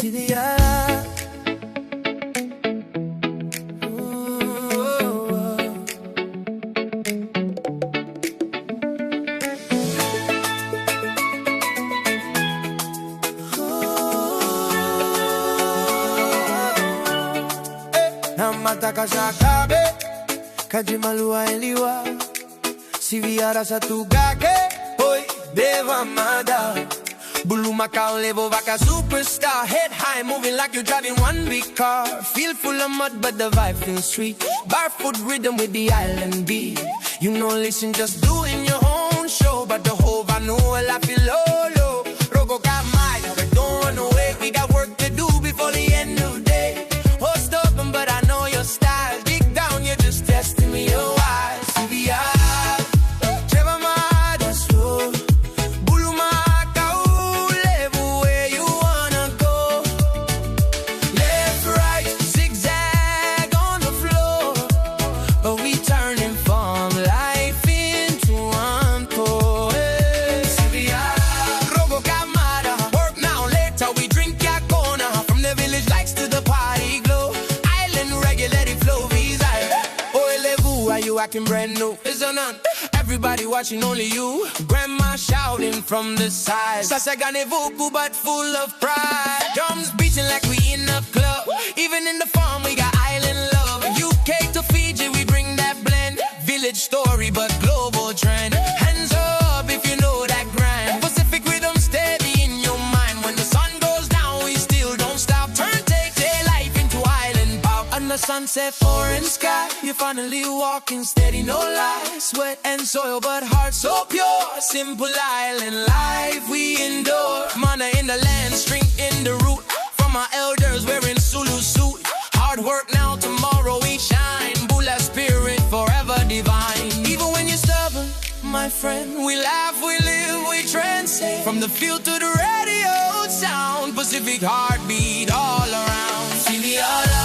Siviyara. Mata kasakabe, kajimalua eliwa, Siviyara satugake, oi deva Mada. Bulu Macau levo vaca superstar, head high moving like you're driving one big car. Feel full of mud but the vibe feels sweet, barefoot rhythm with the island beat. You know listen just doing your own show, but the whole vanilla la feel low. Rogoca Mada, we're going away, we got work to do before the end of the day. Oh stubborn but I know your style, dig down you're just testing me your eyes. Siviyara. Acting brand new, is none. Everybody watching, only you. Grandma shouting from the side. Sasagane vocal but full of pride. Drums beating like we in a club. Even in the farm we got island love. UK to Fiji we bring that blend. Village story but global trend. Hands up if you know that grind. Pacific rhythm steady in your mind. When the sun goes down we still don't stop. Turn take life into island pop. Under sunset foreign sky, you're finally walking steady, no lies. Sweat and soil but heart so pure. Simple island life we endure. Mana in the land, strength in the root. From our elders wearing Sulu suit. Hard work now, tomorrow we shine. Bula spirit forever divine. Even when you're stubborn, my friend, we laugh, we live, we transcend. From the field to the radio sound, Pacific heartbeat all around. Siviyara.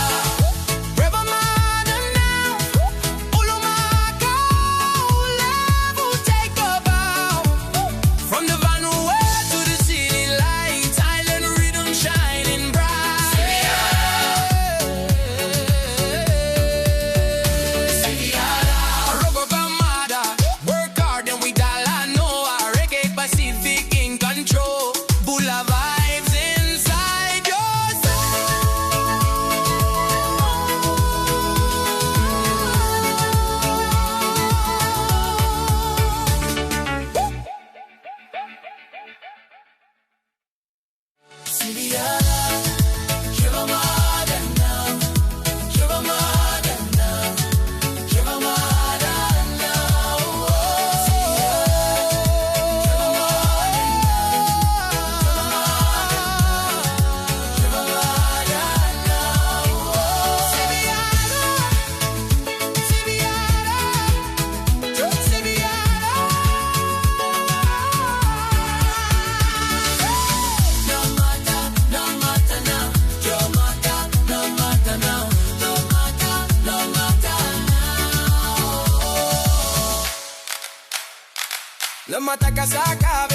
No mata que se acabe.